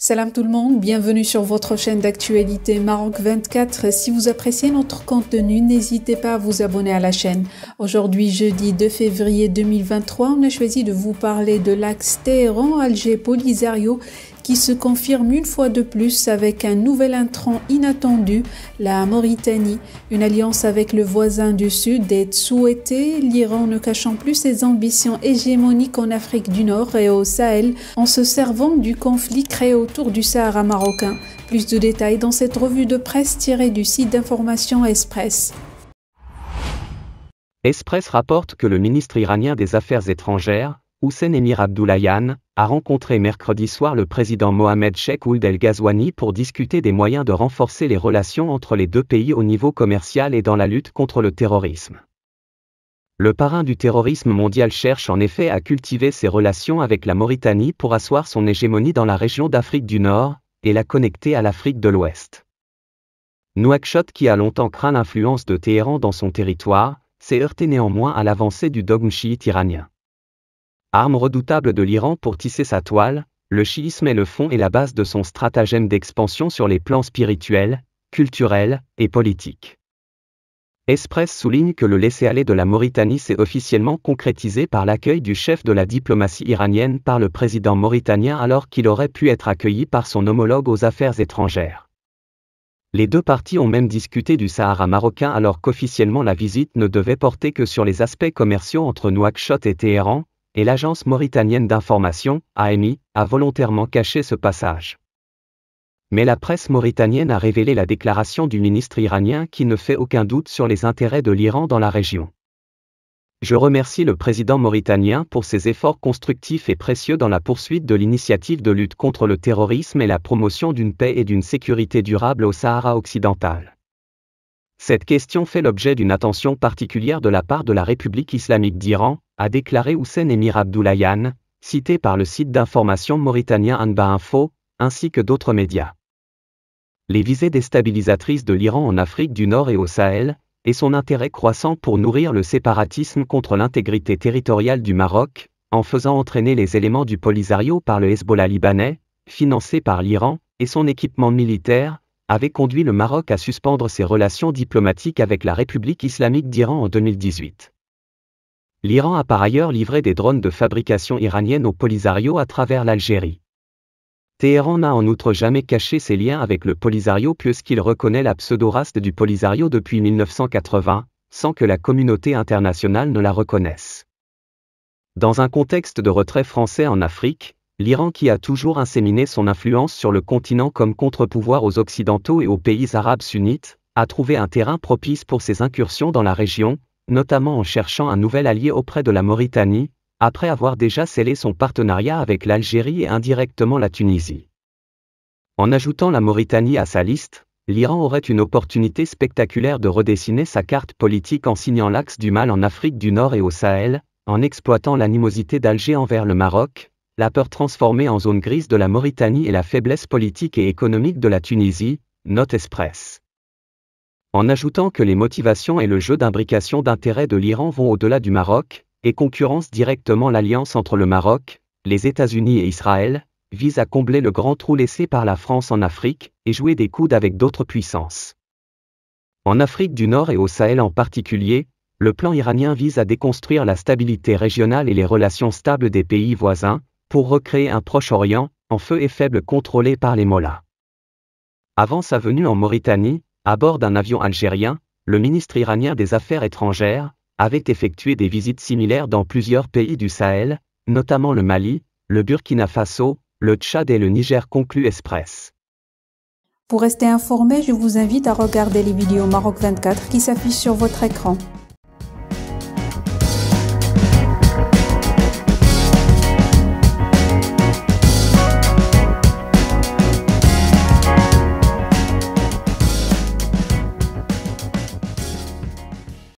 Salam tout le monde, bienvenue sur votre chaîne d'actualité Maroc 24. Si vous appréciez notre contenu, n'hésitez pas à vous abonner à la chaîne. Aujourd'hui, jeudi 2 février 2023, on a choisi de vous parler de l'axe Téhéran-Alger-Polisario qui se confirme une fois de plus avec un nouvel intrant inattendu, la Mauritanie. Une alliance avec le voisin du Sud est souhaitée, l'Iran ne cachant plus ses ambitions hégémoniques en Afrique du Nord et au Sahel en se servant du conflit créé autour du Sahara marocain. Plus de détails dans cette revue de presse tirée du site d'information Express. Express rapporte que le ministre iranien des Affaires étrangères, Hossein Emir Abdollahian, a rencontré mercredi soir le président Mohamed Cheikh Ould El Ghazouani pour discuter des moyens de renforcer les relations entre les deux pays au niveau commercial et dans la lutte contre le terrorisme. Le parrain du terrorisme mondial cherche en effet à cultiver ses relations avec la Mauritanie pour asseoir son hégémonie dans la région d'Afrique du Nord et la connecter à l'Afrique de l'Ouest. Nouakchott, qui a longtemps craint l'influence de Téhéran dans son territoire, s'est heurté néanmoins à l'avancée du dogme chiite iranien. Arme redoutable de l'Iran pour tisser sa toile, le chiisme est le fond et la base de son stratagème d'expansion sur les plans spirituels, culturels et politiques. Express souligne que le laisser-aller de la Mauritanie s'est officiellement concrétisé par l'accueil du chef de la diplomatie iranienne par le président mauritanien alors qu'il aurait pu être accueilli par son homologue aux affaires étrangères. Les deux parties ont même discuté du Sahara marocain alors qu'officiellement la visite ne devait porter que sur les aspects commerciaux entre Nouakchott et Téhéran, et l'agence mauritanienne d'information, AMI, a volontairement caché ce passage. Mais la presse mauritanienne a révélé la déclaration du ministre iranien qui ne fait aucun doute sur les intérêts de l'Iran dans la région. Je remercie le président mauritanien pour ses efforts constructifs et précieux dans la poursuite de l'initiative de lutte contre le terrorisme et la promotion d'une paix et d'une sécurité durable au Sahara occidental. Cette question fait l'objet d'une attention particulière de la part de la République islamique d'Iran, a déclaré Hossein Emir Abdollahian, cité par le site d'information mauritanien Anba Info, ainsi que d'autres médias. Les visées déstabilisatrices de l'Iran en Afrique du Nord et au Sahel, et son intérêt croissant pour nourrir le séparatisme contre l'intégrité territoriale du Maroc, en faisant entraîner les éléments du Polisario par le Hezbollah libanais, financé par l'Iran, et son équipement militaire, avait conduit le Maroc à suspendre ses relations diplomatiques avec la République islamique d'Iran en 2018. L'Iran a par ailleurs livré des drones de fabrication iranienne au Polisario à travers l'Algérie. Téhéran n'a en outre jamais caché ses liens avec le Polisario puisqu'il reconnaît la pseudo-race du Polisario depuis 1980, sans que la communauté internationale ne la reconnaisse. Dans un contexte de retrait français en Afrique, l'Iran qui a toujours inséminé son influence sur le continent comme contre-pouvoir aux Occidentaux et aux pays arabes sunnites, a trouvé un terrain propice pour ses incursions dans la région, notamment en cherchant un nouvel allié auprès de la Mauritanie, après avoir déjà scellé son partenariat avec l'Algérie et indirectement la Tunisie. En ajoutant la Mauritanie à sa liste, l'Iran aurait une opportunité spectaculaire de redessiner sa carte politique en signant l'axe du mal en Afrique du Nord et au Sahel, en exploitant l'animosité d'Alger envers le Maroc, la peur transformée en zone grise de la Mauritanie et la faiblesse politique et économique de la Tunisie, note Express. En ajoutant que les motivations et le jeu d'imbrication d'intérêts de l'Iran vont au-delà du Maroc, et concurrencent directement l'alliance entre le Maroc, les États-Unis et Israël, vise à combler le grand trou laissé par la France en Afrique, et jouer des coudes avec d'autres puissances. En Afrique du Nord et au Sahel en particulier, le plan iranien vise à déconstruire la stabilité régionale et les relations stables des pays voisins, pour recréer un Proche-Orient, en feu et faible contrôlé par les mollahs. Avant sa venue en Mauritanie, à bord d'un avion algérien, le ministre iranien des Affaires étrangères avait effectué des visites similaires dans plusieurs pays du Sahel, notamment le Mali, le Burkina Faso, le Tchad et le Niger, conclut Express. Pour rester informé, je vous invite à regarder les vidéos Maroc 24 qui s'affichent sur votre écran.